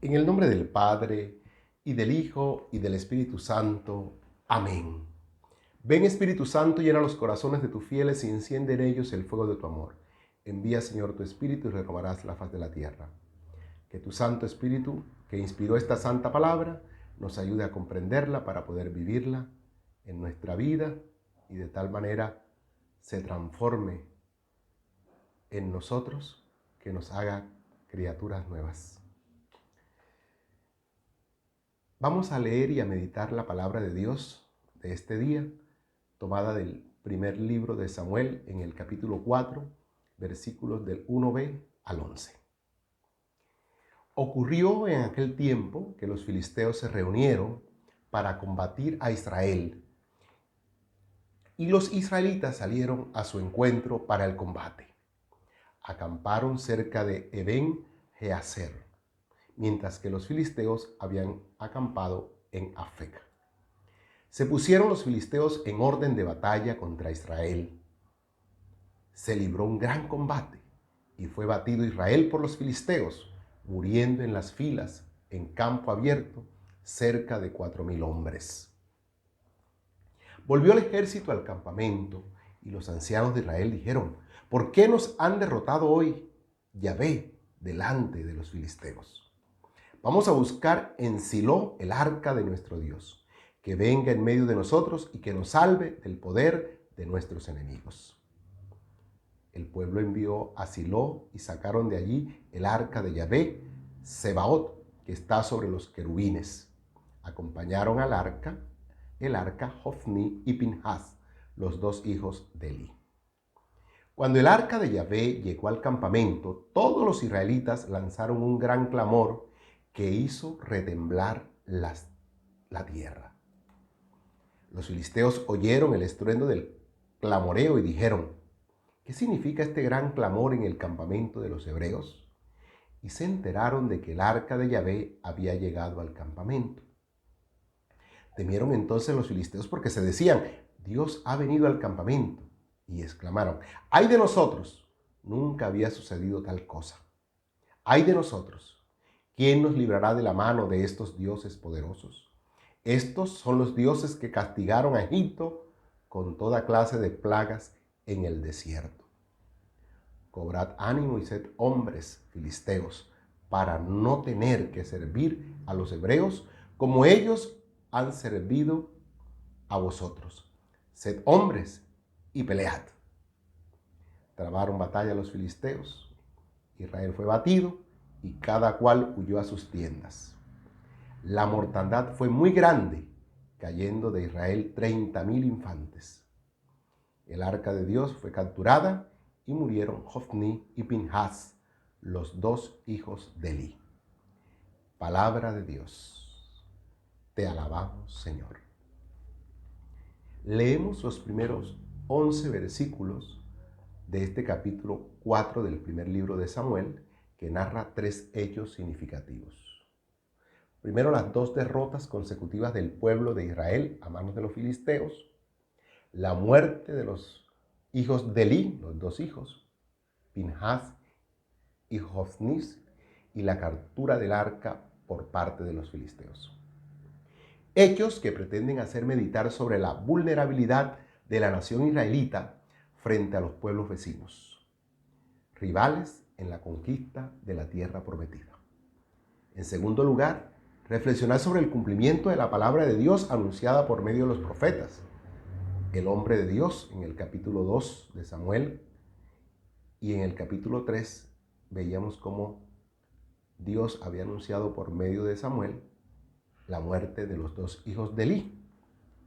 En el nombre del Padre, y del Hijo, y del Espíritu Santo. Amén. Ven, Espíritu Santo, llena los corazones de tus fieles y enciende en ellos el fuego de tu amor. Envía, Señor, tu Espíritu y renovarás la faz de la tierra. Que tu Santo Espíritu, que inspiró esta santa palabra, nos ayude a comprenderla para poder vivirla en nuestra vida y de tal manera se transforme en nosotros, que nos haga criaturas nuevas. Vamos a leer y a meditar la palabra de Dios de este día, tomada del primer libro de Samuel en el capítulo 4, versículos del 1b al 11. Ocurrió en aquel tiempo que los filisteos se reunieron para combatir a Israel, y los israelitas salieron a su encuentro para el combate. Acamparon cerca de Eben Geazer, mientras que los filisteos habían acampado en Afec. Se pusieron los filisteos en orden de batalla contra Israel. Se libró un gran combate y fue batido Israel por los filisteos, muriendo en las filas, en campo abierto, cerca de 4,000 hombres. Volvió el ejército al campamento y los ancianos de Israel dijeron: ¿por qué nos han derrotado hoy Yahvé delante de los filisteos? Vamos a buscar en Silo el arca de nuestro Dios, que venga en medio de nosotros y que nos salve del poder de nuestros enemigos. El pueblo envió a Silo y sacaron de allí el arca de Yahvé, Sebaot, que está sobre los querubines. Acompañaron al arca, Hofni y Pinhas, los dos hijos de Eli. Cuando el arca de Yahvé llegó al campamento, todos los israelitas lanzaron un gran clamor que hizo retemblar la tierra. Los filisteos oyeron el estruendo del clamoreo y dijeron: ¿qué significa este gran clamor en el campamento de los hebreos? Y se enteraron de que el arca de Yahvé había llegado al campamento. Temieron entonces los filisteos porque se decían: Dios ha venido al campamento. Y exclamaron: ¡ay de nosotros! Nunca había sucedido tal cosa. ¡Ay de nosotros! ¿Quién nos librará de la mano de estos dioses poderosos? Estos son los dioses que castigaron a Egipto con toda clase de plagas en el desierto. Cobrad ánimo y sed hombres, filisteos, para no tener que servir a los hebreos como ellos han servido a vosotros. Sed hombres y pelead. Trabaron batalla los filisteos. Israel fue batido y cada cual huyó a sus tiendas. La mortandad fue muy grande, cayendo de Israel 30,000 infantes. El arca de Dios fue capturada y murieron Hofni y Pinhas, los dos hijos de Eli. Palabra de Dios. Te alabamos, Señor. Leemos los primeros 11 versículos de este capítulo 4 del primer libro de Samuel, que narra 3 hechos significativos. Primero, las 2 derrotas consecutivas del pueblo de Israel a manos de los filisteos, la muerte de los hijos de Eli, los 2 hijos, Pinhas y Hofni, y la captura del arca por parte de los filisteos. Hechos que pretenden hacer meditar sobre la vulnerabilidad de la nación israelita frente a los pueblos vecinos, rivales en la conquista de la tierra prometida. En segundo lugar, reflexionar sobre el cumplimiento de la palabra de Dios anunciada por medio de los profetas. El hombre de Dios en el capítulo 2 de Samuel, y en el capítulo 3 veíamos cómo Dios había anunciado por medio de Samuel la muerte de los 2 hijos de Eli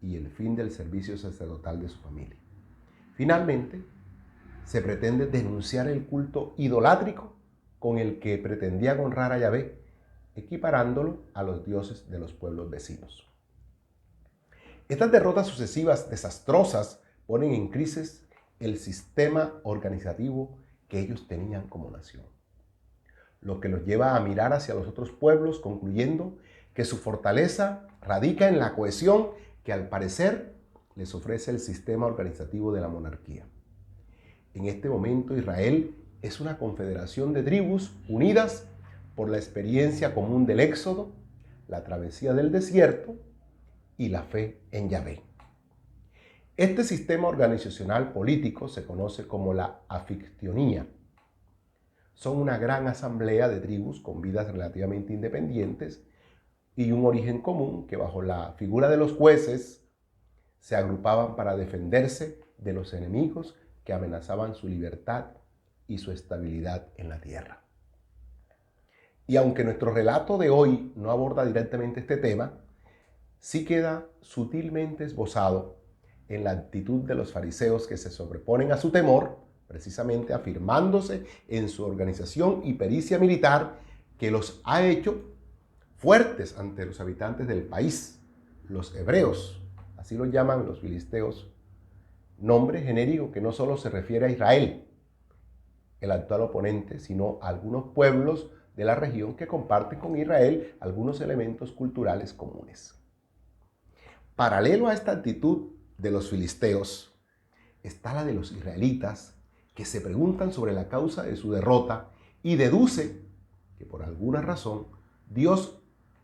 y el fin del servicio sacerdotal de su familia. Finalmente, se pretende denunciar el culto idolátrico con el que pretendía honrar a Yahvé, equiparándolo a los dioses de los pueblos vecinos. Estas derrotas sucesivas desastrosas ponen en crisis el sistema organizativo que ellos tenían como nación, lo que los lleva a mirar hacia los otros pueblos, concluyendo que su fortaleza radica en la cohesión que al parecer les ofrece el sistema organizativo de la monarquía. En este momento Israel es una confederación de tribus unidas por la experiencia común del éxodo, la travesía del desierto y la fe en Yahvé. Este sistema organizacional político se conoce como la anfictionía. Son una gran asamblea de tribus con vidas relativamente independientes y un origen común que bajo la figura de los jueces se agrupaban para defenderse de los enemigos que amenazaban su libertad y su estabilidad en la tierra. Y aunque nuestro relato de hoy no aborda directamente este tema, sí queda sutilmente esbozado en la actitud de los fariseos que se sobreponen a su temor, precisamente afirmándose en su organización y pericia militar que los ha hecho fuertes ante los habitantes del país, los hebreos, así los llaman los filisteos, nombre genérico que no solo se refiere a Israel, el actual oponente, sino a algunos pueblos de la región que comparten con Israel algunos elementos culturales comunes. Paralelo a esta actitud de los filisteos está la de los israelitas, que se preguntan sobre la causa de su derrota y deduce que por alguna razón Dios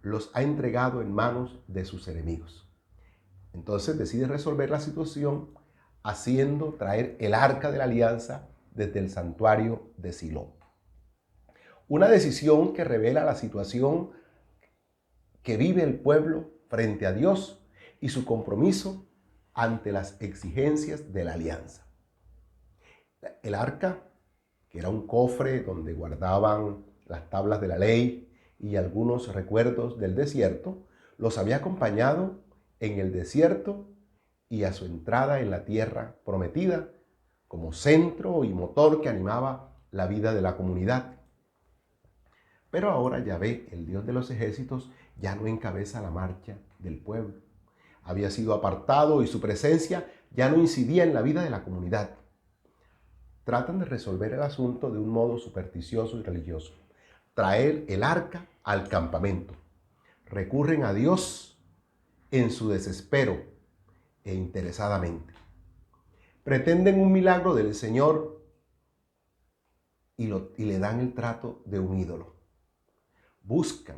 los ha entregado en manos de sus enemigos. Entonces decide resolver la situación haciendo traer el arca de la alianza desde el santuario de Silo. Una decisión que revela la situación que vive el pueblo frente a Dios y su compromiso ante las exigencias de la alianza. El arca, que era un cofre donde guardaban las tablas de la ley y algunos recuerdos del desierto, los había acompañado en el desierto y a su entrada en la tierra prometida como centro y motor que animaba la vida de la comunidad. Pero ahora Yahvé, el Dios de los ejércitos, ya no encabeza la marcha del pueblo. Había sido apartado y su presencia ya no incidía en la vida de la comunidad. Tratan de resolver el asunto de un modo supersticioso y religioso. Traer el arca al campamento. Recurren a Dios en su desespero e interesadamente. Pretenden un milagro del Señor y le dan el trato de un ídolo. Buscan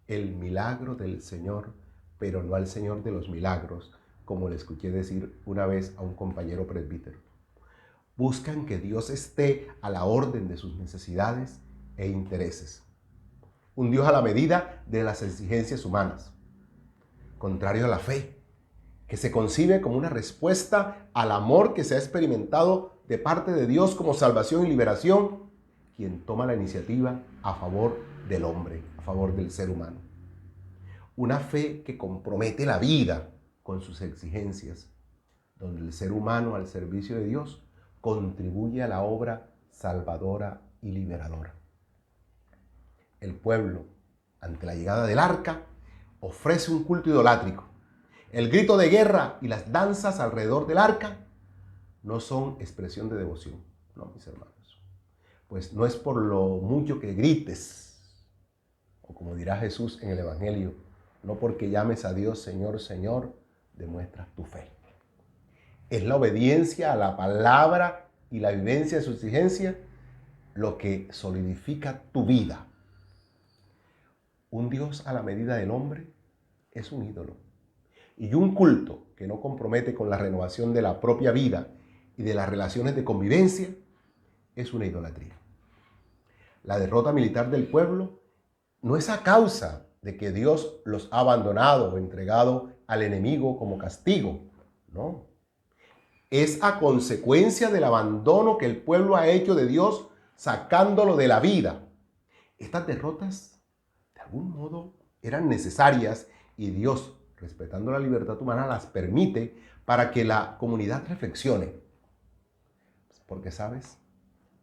el milagro del Señor, pero no al Señor de los milagros, como le escuché decir una vez a un compañero presbítero. Buscan que Dios esté a la orden de sus necesidades e intereses. Un Dios a la medida de las exigencias humanas, contrario a la fe, que se concibe como una respuesta al amor que se ha experimentado de parte de Dios como salvación y liberación, quien toma la iniciativa a favor del hombre, a favor del ser humano. Una fe que compromete la vida con sus exigencias, donde el ser humano al servicio de Dios contribuye a la obra salvadora y liberadora. El pueblo, ante la llegada del arca, ofrece un culto idolátrico. El grito de guerra y las danzas alrededor del arca no son expresión de devoción, no, mis hermanos. Pues no es por lo mucho que grites, o como dirá Jesús en el Evangelio, no porque llames a Dios Señor, Señor, demuestras tu fe. Es la obediencia a la palabra y la vivencia de su exigencia lo que solidifica tu vida. Un Dios a la medida del hombre es un ídolo. Y un culto que no compromete con la renovación de la propia vida y de las relaciones de convivencia es una idolatría. La derrota militar del pueblo no es a causa de que Dios los ha abandonado o entregado al enemigo como castigo, no. Es a consecuencia del abandono que el pueblo ha hecho de Dios, sacándolo de la vida. Estas derrotas, de algún modo, eran necesarias y Dios, respetando la libertad humana, las permite para que la comunidad reflexione. Porque, ¿sabes?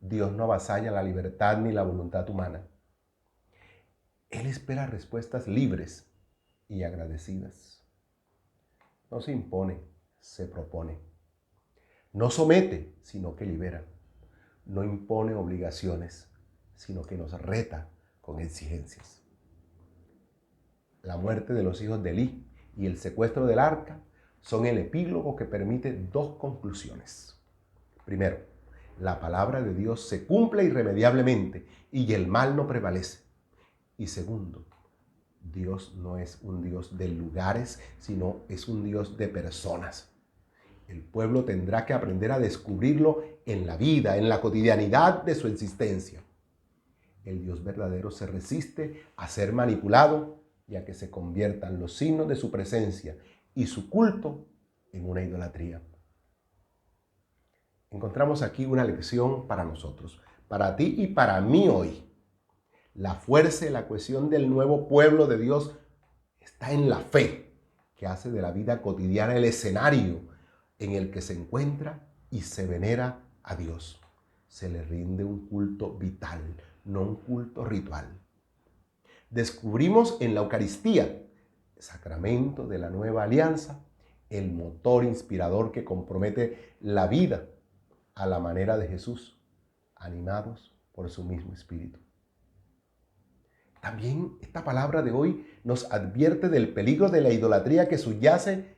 Dios no avasalla la libertad ni la voluntad humana. Él espera respuestas libres y agradecidas. No se impone, se propone. No somete, sino que libera. No impone obligaciones, sino que nos reta con exigencias. La muerte de los hijos de Elí y el secuestro del arca son el epílogo que permite dos conclusiones. Primero, la palabra de Dios se cumple irremediablemente y el mal no prevalece. Y segundo, Dios no es un Dios de lugares, sino es un Dios de personas. El pueblo tendrá que aprender a descubrirlo en la vida, en la cotidianidad de su existencia. El Dios verdadero se resiste a ser manipulado y a que se conviertan los signos de su presencia y su culto en una idolatría. Encontramos aquí una lección para nosotros, para ti y para mí hoy. La fuerza y la cohesión del nuevo pueblo de Dios está en la fe, que hace de la vida cotidiana el escenario en el que se encuentra y se venera a Dios. Se le rinde un culto vital, no un culto ritual. Descubrimos en la Eucaristía, sacramento de la nueva alianza, el motor inspirador que compromete la vida a la manera de Jesús, animados por su mismo Espíritu. También esta palabra de hoy nos advierte del peligro de la idolatría que subyace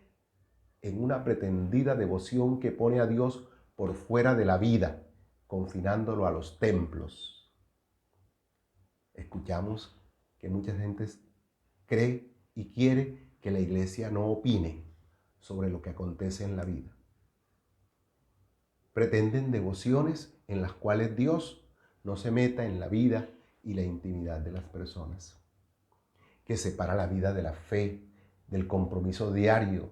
en una pretendida devoción que pone a Dios por fuera de la vida, confinándolo a los templos. Escuchamos que mucha gente cree y quiere que la iglesia no opine sobre lo que acontece en la vida. Pretenden devociones en las cuales Dios no se meta en la vida y la intimidad de las personas, que separa la vida de la fe, del compromiso diario,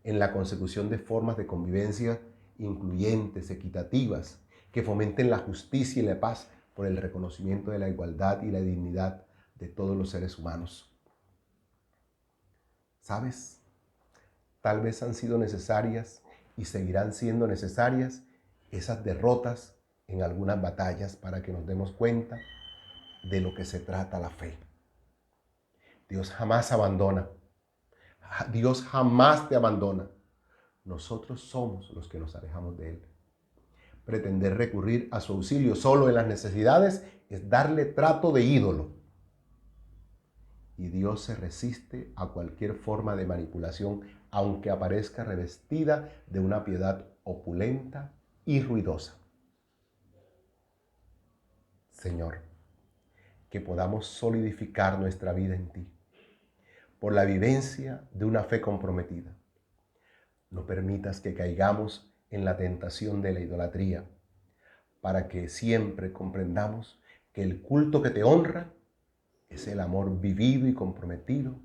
en la consecución de formas de convivencia incluyentes, equitativas, que fomenten la justicia y la paz por el reconocimiento de la igualdad y la dignidad de todos los seres humanos. ¿Sabes? Tal vez han sido necesarias y seguirán siendo necesarias esas derrotas en algunas batallas para que nos demos cuenta de lo que se trata la fe. Dios jamás abandona. Dios jamás te abandona. Nosotros somos los que nos alejamos de Él. Pretender recurrir a su auxilio solo en las necesidades es darle trato de ídolo. Y Dios se resiste a cualquier forma de manipulación, aunque aparezca revestida de una piedad opulenta y ruidosa. Señor, que podamos solidificar nuestra vida en ti, por la vivencia de una fe comprometida. No permitas que caigamos en la tentación de la idolatría, para que siempre comprendamos que el culto que te honra es el amor vivido y comprometido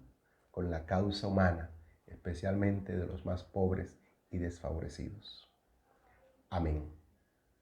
con la causa humana, especialmente de los más pobres y desfavorecidos. Amén.